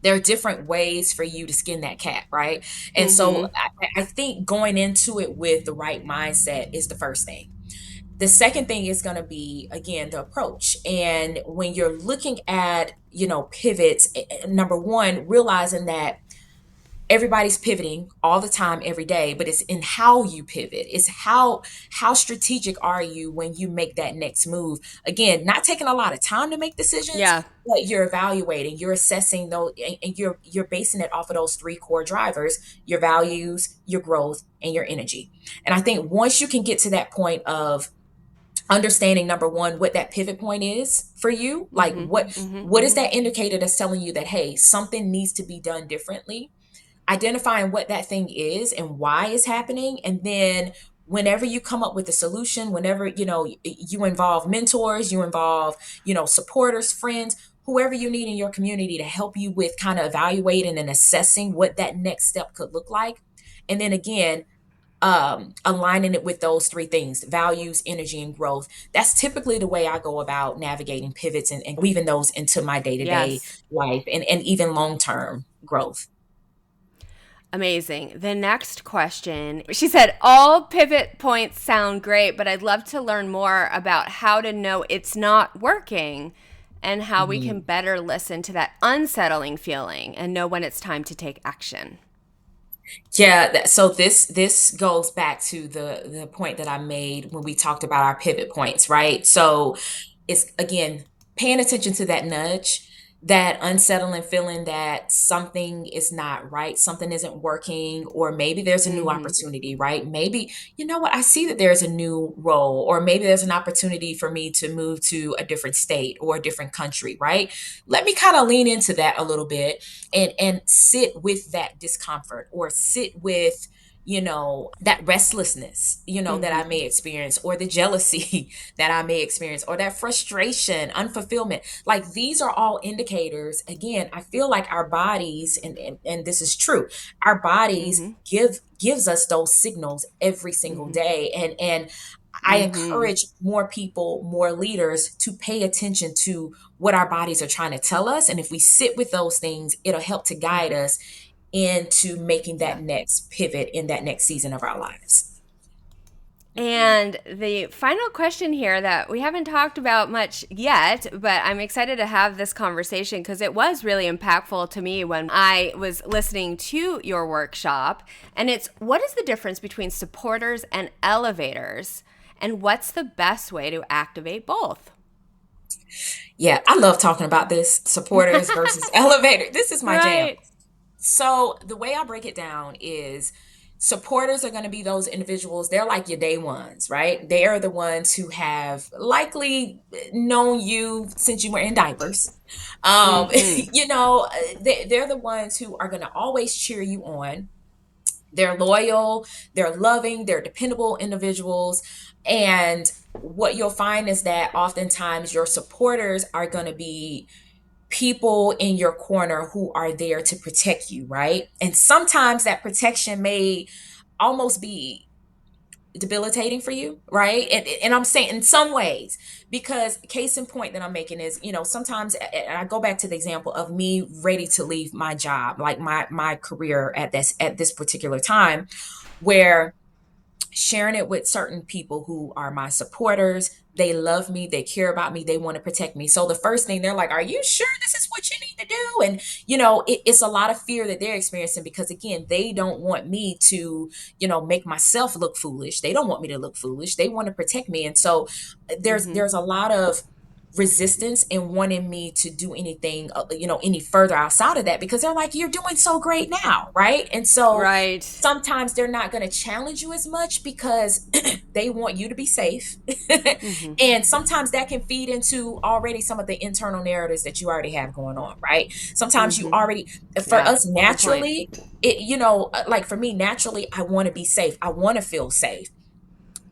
there are different ways for you to skin that cat, right? And so Mm-hmm. I think going into it with the right mindset is the first thing. The second thing is going to be, again, the approach. And when you're looking at, pivots, number one, realizing that everybody's pivoting all the time every day, but it's in how you pivot. It's how strategic are you when you make that next move. Again, not taking a lot of time to make decisions, Yeah. but you're evaluating, you're assessing those, and you're basing it off of those three core drivers: your values, your growth, and your energy. And I think once you can get to that point of understanding, number one, what that pivot point is for you. Like Mhm. Mhm. what is that indicator that's telling you that, hey, something needs to be done differently? Identifying what that thing is and why it's happening. And then whenever you come up with a solution, whenever, you involve mentors, you involve, supporters, friends, whoever you need in your community to help you with kind of evaluating and assessing what that next step could look like. And then again, aligning it with those three things: values, energy, and growth. That's typically the way I go about navigating pivots and weaving those into my day-to-day Yes. life and even long-term growth. Amazing. The next question, she said, all pivot points sound great, but I'd love to learn more about how to know it's not working and how we can Mhm. better listen to that unsettling feeling and know when it's time to take action. Yeah, so this goes back to the point that I made when we talked about our pivot points, right? So it's again paying attention to that nudge, that unsettling feeling that something is not right, something isn't working, or maybe there's a new Mm-hmm. opportunity, right? Maybe, you know what, I see that there's a new role, or maybe there's an opportunity for me to move to a different state or a different country, right? Let me kind of lean into that a little bit and sit with that discomfort, or sit with, that restlessness, that Mm-hmm. I may experience, or the jealousy that I may experience, or that frustration, unfulfillment. Like these are all indicators. Again, I feel like our bodies, and this is true, our bodies Mm-hmm. gives us those signals every single Mm-hmm. day. And I Mm-hmm. encourage more people, more leaders to pay attention to what our bodies are trying to tell us. And if we sit with those things, it'll help to guide Mm-hmm. us into making that Yeah. next pivot in that next season of our lives. And the final question here that we haven't talked about much yet, but I'm excited to have this conversation because it was really impactful to me when I was listening to your workshop. And it's, what is the difference between supporters and elevators? And what's the best way to activate both? Yeah, I love talking about this, supporters versus elevator. This is my jam. Right. So the way I break it down is supporters are going to be those individuals. They're like your day ones, right? They are the ones who have likely known you since you were in diapers. Mm-hmm. They're the ones who are going to always cheer you on. They're loyal, they're loving, they're dependable individuals. And what you'll find is that oftentimes your supporters are going to be people in your corner who are there to protect you, right? And sometimes that protection may almost be debilitating for you, right? And I'm saying in some ways, because case in point that I'm making is, sometimes, and I go back to the example of me ready to leave my job, like my career at this particular time, where sharing it with certain people who are my supporters. They love me, they care about me, they want to protect me. So the first thing they're like, are you sure this is what you need to do? And it's a lot of fear that they're experiencing, because again, they don't want me to, make myself look foolish. They don't want me to look foolish. They want to protect me. And so there's Mm-hmm. there's a lot of resistance in wanting me to do anything, any further outside of that, because they're like, you're doing so great now, right? And so Right. sometimes they're not going to challenge you as much because they want you to be safe. Mm-hmm. And sometimes that can feed into already some of the internal narratives that you already have going on, right? Sometimes you Mm-hmm. already, for Yeah. us Good point. naturally, like for me naturally, I want to be safe, I want to feel safe.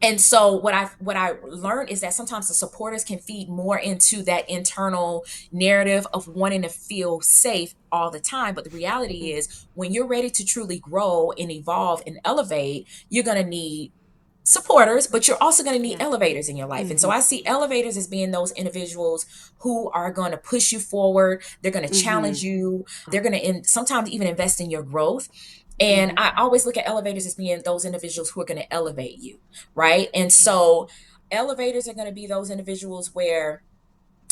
And so what I learned is that sometimes the supporters can feed more into that internal narrative of wanting to feel safe all the time. But the reality Mm. is, when you're ready to truly grow and evolve and elevate, you're going to need supporters, but you're also going to need Yeah. elevators in your life. And so Mm-hmm. I see elevators as being those individuals who are going to push you forward. They're going to Mm-hmm. challenge you. They're going to sometimes even invest in your growth. And Mm-hmm. I always look at elevators as being those individuals who are going to elevate you, right? And Mm-hmm. so elevators are going to be those individuals where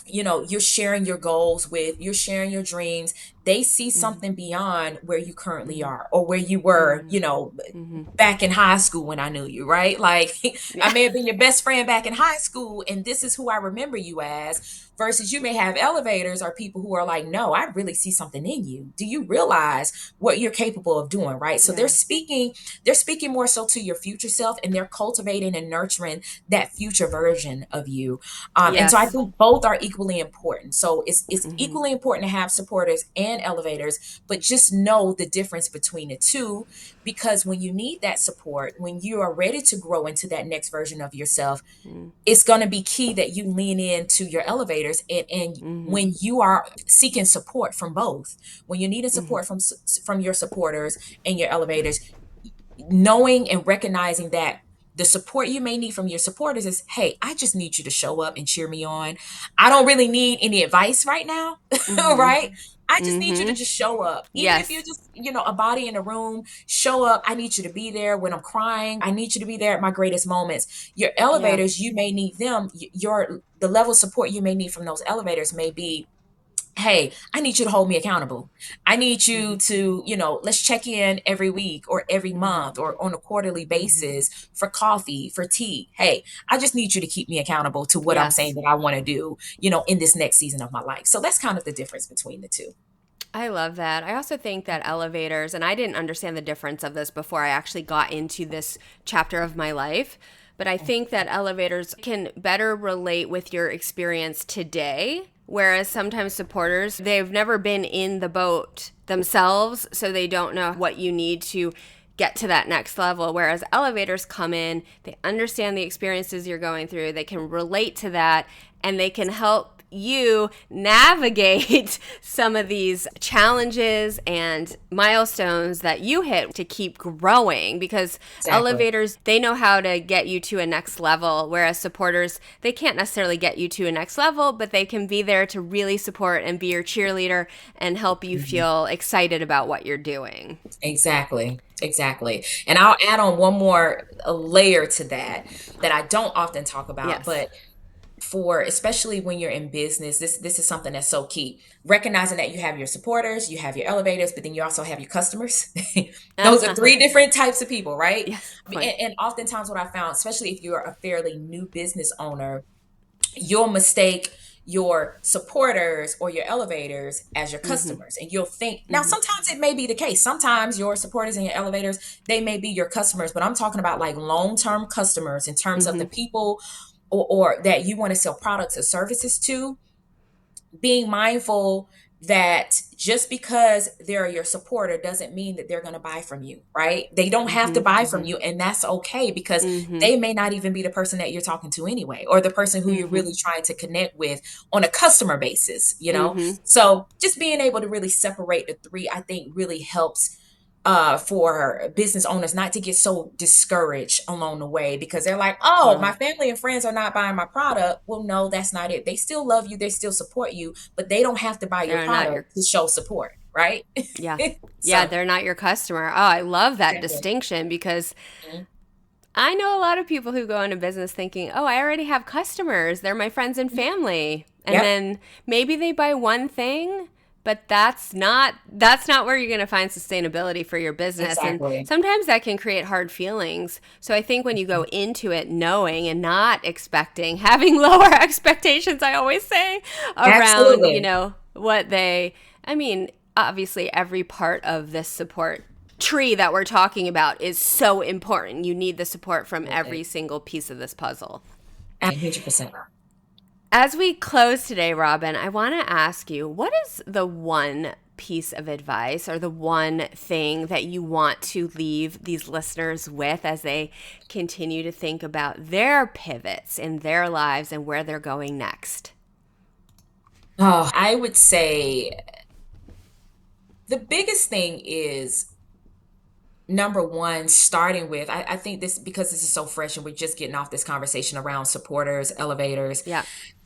you're sharing your goals with, you're sharing your dreams. They see Mhm. something beyond where you currently Mhm. are or where you were, Mhm. Mhm. back in high school when I knew you, right? Like I Yeah. may have been your best friend back in high school and this is who I remember you as, versus you may have elevators or people who are like, no, I really see something in you. Do you realize what you're capable of doing, right? So Yeah. they're speaking more so to your future self, and they're cultivating and nurturing that future version of you. And so I Yes. think both are equally important. So it's Mhm. equally important to have supporters and elevators, but just know the difference between the two, because when you need that support, when you are ready to grow into that next version of yourself, Mhm. it's going to be key that you lean into your elevators. And Mhm. when you are seeking support from both, when you're needing Mhm. support from your supporters and your elevators, knowing and recognizing that the support you may need from your supporters is, hey, I just need you to show up and cheer me on. I don't really need any advice right now, Mhm. right? I just need you to Mhm. just show up. Even if you're Yes. just, a body in a room, show up. I need you to be there when I'm crying. I need you to be there at my greatest moments. Your Yeah. elevators, you may need them. The level of support you may need from those elevators may be, hey, I need you to hold me accountable. I need you Mhm. to, let's check in every week or every Mhm. month or on a quarterly Mhm. basis for coffee, for tea. Hey, I just need you to keep me accountable to what I'm saying Yes. that I want to do, in this next season of my life. So that's kind of the difference between the two. I love that. I also think that elevators, and I didn't understand the difference of this before I actually got into this chapter of my life, but I think that elevators can better relate with your experience today. Whereas sometimes supporters, they've never been in the boat themselves, so they don't know what you need to get to that next level. Whereas elevators come in, they understand the experiences you're going through, they can relate to that, and they can help you navigate some of these challenges and milestones that you hit to keep growing, because Exactly. elevators, they know how to get you to a next level, whereas supporters, they can't necessarily get you to a next level, but they can be there to really support and be your cheerleader and help you Mhm. feel excited about what you're doing. Exactly. Exactly. And I'll add on one more layer to that I don't often talk about, Yes. but for especially when you're in business, this is something that's so key. Recognizing that you have your supporters, you have your elevators, but then you also have your customers. Those are three different types of people, right? Yes, of And, course. and oftentimes what I found, especially if you're a fairly new business owner, you'll mistake your supporters or your elevators as your Mm-hmm. customers, and you'll think, now Mm-hmm. sometimes it may be the case, sometimes your supporters and your elevators, they may be your customers, but I'm talking about like long-term customers in terms of Mm-hmm. the people or that you want to sell products or services to. Being mindful that just because they're your supporter doesn't mean that they're going to buy from you, right? They don't have to Mm-hmm. buy from Mm-hmm. you, and that's okay, because Mm-hmm. they may not even be the person that you're talking to anyway, or the person who you're Mm-hmm. really trying to connect with on a customer basis. Mm-hmm. So just being able to really separate the three, I think, really helps for business owners not to get so discouraged along the way, because they're like, oh, my Totally. family and friends are not buying my product. Well, no, that's not it. They still love you, they still support you, but they don't have to buy your They're not your, product to show support, right? yeah. Yeah, So they're not your customer. Oh, I love that exactly. distinction, because Mhm. I know a lot of people who go into business thinking, oh, I already have customers. They're my friends and family. And Yep, then maybe they buy one thing, but that's not where you're going to find sustainability for your business. And exactly. sometimes that can create hard feelings. So I think when you go into it knowing and not expecting, having lower expectations, I always say, around, Absolutely. what they, I mean, obviously every part of this support tree that we're talking about is so important. You need the support from every Absolutely. single piece of this puzzle. 100%. As we close today, Robyn, I want to ask you, what is the one piece of advice or the one thing that you want to leave these listeners with as they continue to think about their pivots in their lives and where they're going next? Oh, I would say the biggest thing is, number one, starting with, I think this, because this is so fresh and we're just getting off this conversation around supporters, elevators, Yeah.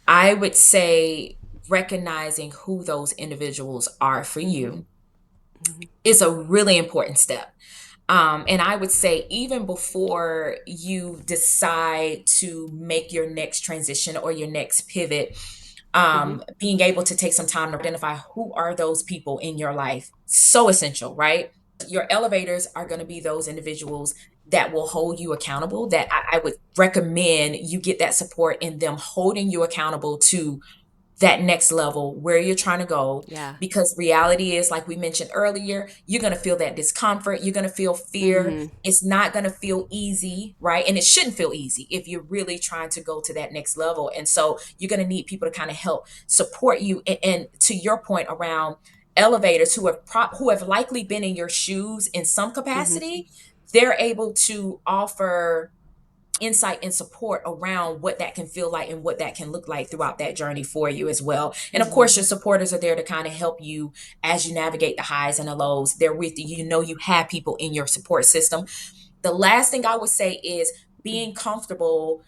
I would say recognizing who those individuals are for Mm-hmm. you Mm-hmm. is a really important step. And I would say, even before you decide to make your next transition or your next pivot, Mm-hmm. Being able to take some time to identify who are those people in your life, so essential, right? Your elevators are going to be those individuals that will hold you accountable, that I would recommend you get that support in them holding you accountable to that next level where you're trying to go, Yeah. because reality is, like we mentioned earlier, you're going to feel that discomfort, you're going to feel fear. Mm-hmm. It's not going to feel easy, right? And it shouldn't feel easy if you're really trying to go to that next level. And so you're going to need people to kind of help support you. And to your point around elevators, who have likely been in your shoes in some Mm-hmm. capacity, they're able to offer insight and support around what that can feel like and what that can look like throughout that journey for you as well. And of Mm-hmm. course, your supporters are there to kind of help you as you navigate the highs and the lows. They're with you. You know, you have people in your support system. The last thing I would say is being comfortable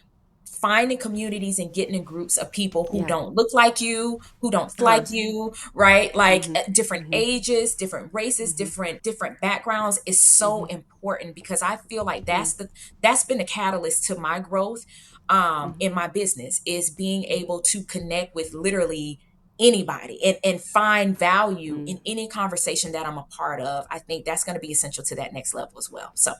finding communities and getting in groups of people who Yeah. don't look like you, who don't like Uh-huh. you, right? Like Mm-hmm. different Mm-hmm. ages, different races, Mm-hmm. different backgrounds is so Mm-hmm. important, because I feel like Mm-hmm. that's been the catalyst to my growth Mm-hmm. in my business, is being able to connect with literally anybody and find value Mm-hmm. in any conversation that I'm a part of. I think that's going to be essential to that next level as well. So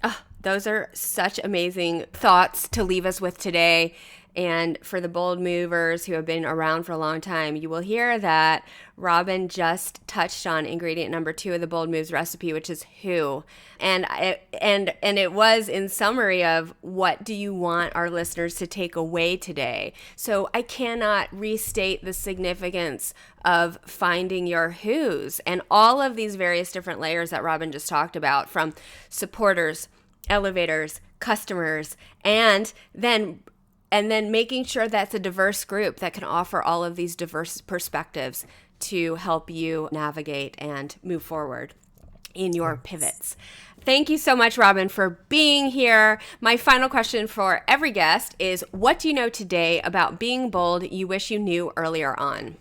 Ah, those are such amazing thoughts to leave us with today. And for the bold movers who have been around for a long time, you will hear that Robyn just touched on ingredient number 2 of the bold moves recipe, which is who. And it was in summary of what do you want our listeners to take away today. So I cannot restate the significance of finding your who's and all of these various different layers that Robyn just talked about, from supporters, elevators, customers, and then making sure that's a diverse group that can offer all of these diverse perspectives to help you navigate and move forward in your pivots. Thank you so much, Robyn, for being here. My final question for every guest is, what do you know today about being bold you wish you knew earlier on?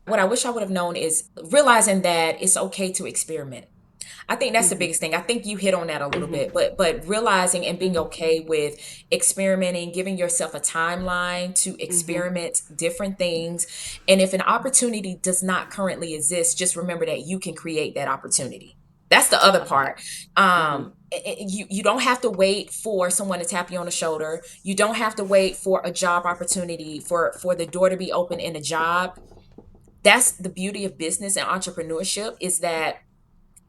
what I wish I would have known is realizing that it's okay to experiment. I think that's the Mm-hmm. biggest thing. I think you hit on that a little Mm-hmm. bit, but realizing and being okay with experimenting, giving yourself a timeline to Mm-hmm. experiment different things. And if an opportunity does not currently exist, just remember that you can create that opportunity. That's the I other love that. part. Mm-hmm. You don't have to wait for someone to tap you on the shoulder. You don't have to wait for a job opportunity, for the door to be open in a job. That's the beauty of business and entrepreneurship, is that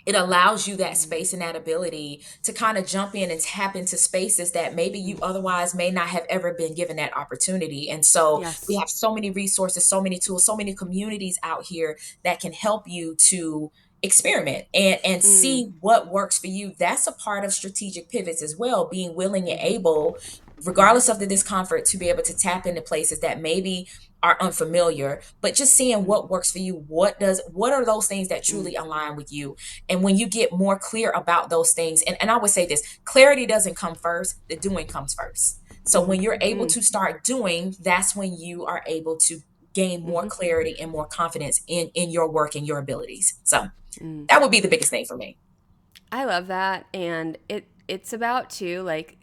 it allows you that space and that ability to kind of jump in and tap into spaces that maybe you otherwise may not have ever been given that opportunity. And so we Yes. have so many resources, so many tools, so many communities out here that can help you to experiment and Mm. see what works for you. That's a part of strategic pivots as well, being willing and Mm-hmm. able, Mm-hmm. regardless of the discomfort, to be able to tap into places that maybe are unfamiliar, but just seeing Mm. what works for you. What are those things that Mm. truly align with you? And when you get more clear about those things, and I would say this, clarity doesn't come first, the doing comes first. So Mm-hmm. when you're able Mm. to start doing, that's when you are able to gain more Mm-hmm. clarity and more confidence in your work and your abilities. So Mm. that would be the biggest thing for me. I love that. And it's about too, like,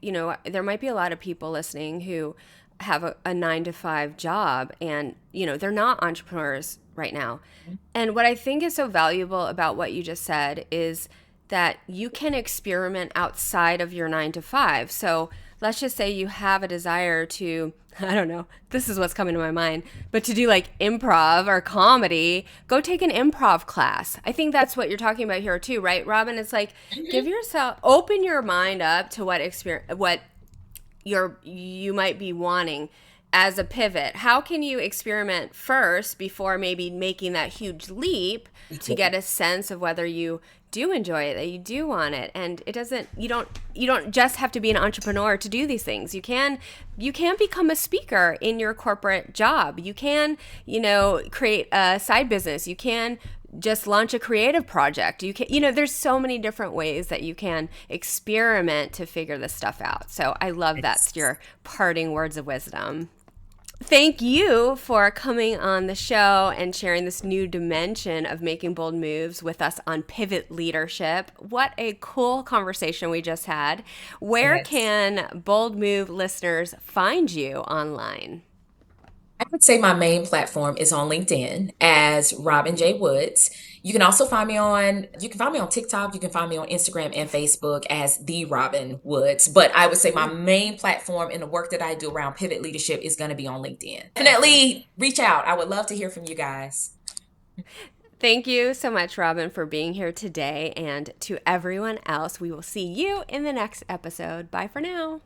there might be a lot of people listening who have a 9 to 5 job, and, they're not entrepreneurs right now. And what I think is so valuable about what you just said is that you can experiment outside of your 9 to 5. So let's just say you have a desire to, I don't know, this is what's coming to my mind, but to do like improv or comedy, go take an improv class. I think that's what you're talking about here too, right, Robyn? It's like, open your mind up to what you might be wanting as a pivot. How can you experiment first before maybe making that huge leap to get a sense of whether you do enjoy it, that you do want it? And you don't just have to be an entrepreneur to do these things. You can become a speaker in your corporate job. You can, create a side business. You can just launch a creative project. There's so many different ways that you can experiment to figure this stuff out. So I love that's your parting words of wisdom. Thank you for coming on the show and sharing this new dimension of making bold moves with us on pivot leadership. What a cool conversation we just had. Where Yes. can Bold Move listeners find you online? I would say my main platform is on LinkedIn as Robyn J. Woods. You can find me on TikTok, you can find me on Instagram and Facebook as the Robyn Woods. But I would say my main platform in the work that I do around pivot leadership is going to be on LinkedIn. Awesome. Definitely reach out. I would love to hear from you guys. Thank you so much, Robyn, for being here today. And to everyone else, we will see you in the next episode. Bye for now.